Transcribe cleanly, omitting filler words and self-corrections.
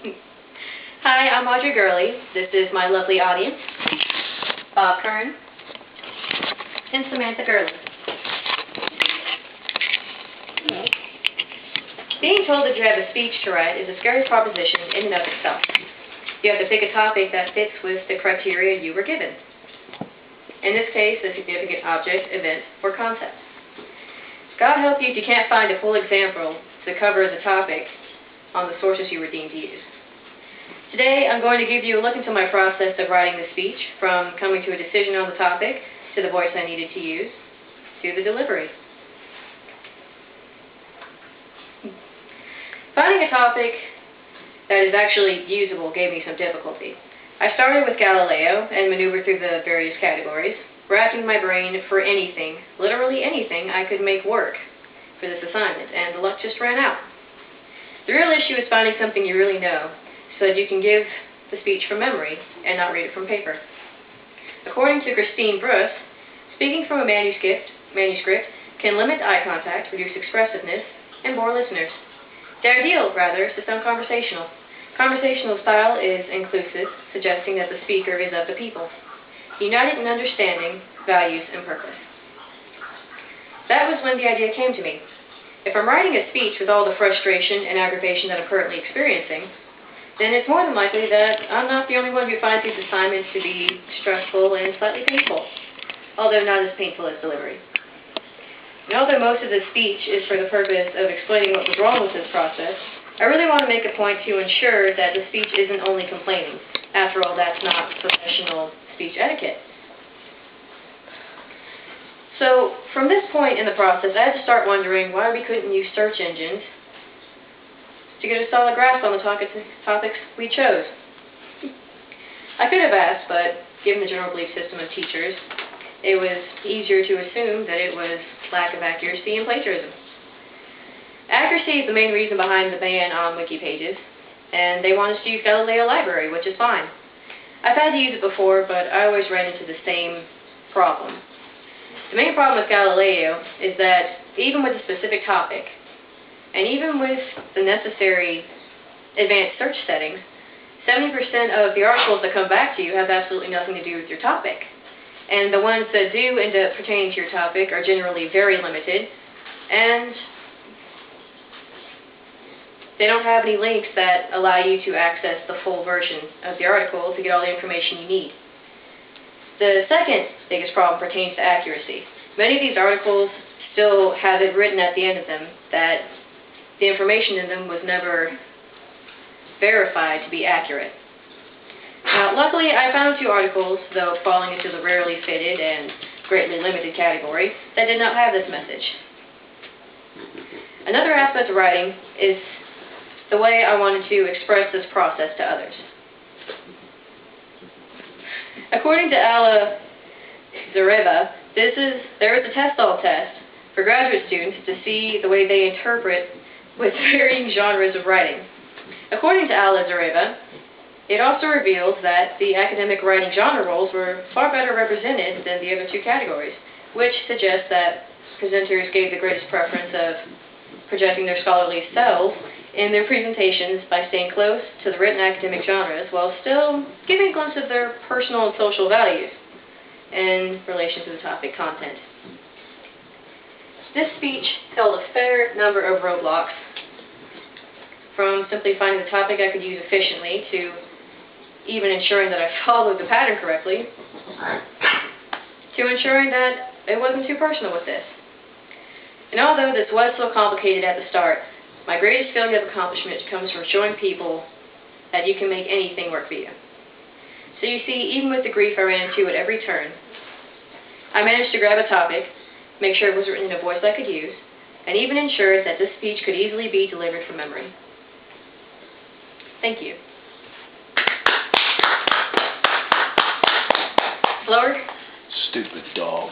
Hi, I'm Audrey Gurley. This is my lovely audience, Bob Kern and Samantha Gurley. Being told that you have a speech to write is a scary proposition in and of itself. You have to pick a topic that fits with the criteria you were given. In this case, a significant object, event, or concept. God help you if you can't find a full example to cover the topic on the sources you were deemed to use. Today, I'm going to give you a look into my process of writing the speech, from coming to a decision on the topic, to the voice I needed to use, to the delivery. Finding a topic that is actually usable gave me some difficulty. I started with Galileo and maneuvered through the various categories, racking my brain for anything, literally anything, I could make work for this assignment, and the luck just ran out. The real issue is finding something you really know, so that you can give the speech from memory and not read it from paper. According to Christine Bruce, speaking from a manuscript can limit eye contact, reduce expressiveness, and bore listeners. The ideal, rather, is to sound conversational. Conversational style is inclusive, suggesting that the speaker is of the people, united in understanding, values, and purpose. That was when the idea came to me. If I'm writing a speech with all the frustration and aggravation that I'm currently experiencing, then it's more than likely that I'm not the only one who finds these assignments to be stressful and slightly painful, although not as painful as delivery. And although most of the speech is for the purpose of explaining what was wrong with this process, I really want to make a point to ensure that the speech isn't only complaining. After all, that's not professional speech etiquette. So, from this point in the process, I had to start wondering why we couldn't use search engines to get a solid grasp on the topics we chose. I could have asked, but given the general belief system of teachers, it was easier to assume that it was lack of accuracy and plagiarism. Accuracy is the main reason behind the ban on wiki pages, and they want us to use Galileo Library, which is fine. I've had to use it before, but I always ran into the same problem. The main problem with Galileo is that even with a specific topic, and even with the necessary advanced search settings, 70% of the articles that come back to you have absolutely nothing to do with your topic. And the ones that do end up pertaining to your topic are generally very limited, and they don't have any links that allow you to access the full version of the article to get all the information you need. The second biggest problem pertains to accuracy. Many of these articles still have it written at the end of them that the information in them was never verified to be accurate. Now, luckily, I found 2 articles, though falling into the rarely fitted and greatly limited category, that did not have this message. Another aspect of writing is the way I wanted to express this process to others. According to Alla Zareva, there is a test-all test for graduate students to see the way they interpret with varying genres of writing. According to Alla Zareva, it also reveals that the academic writing genre roles were far better represented than the other 2 categories, which suggests that presenters gave the greatest preference of projecting their scholarly selves in their presentations by staying close to the written academic genres while still giving a glimpse of their personal and social values in relation to the topic content. This speech held a fair number of roadblocks, from simply finding the topic I could use efficiently to even ensuring that I followed the pattern correctly, to ensuring that it wasn't too personal with this. And although this was so complicated at the start, my greatest feeling of accomplishment comes from showing people that you can make anything work for you. So you see, even with the grief I ran into at every turn, I managed to grab a topic, make sure it was written in a voice I could use, and even ensure that this speech could easily be delivered from memory. Thank you. Slower? Stupid dog.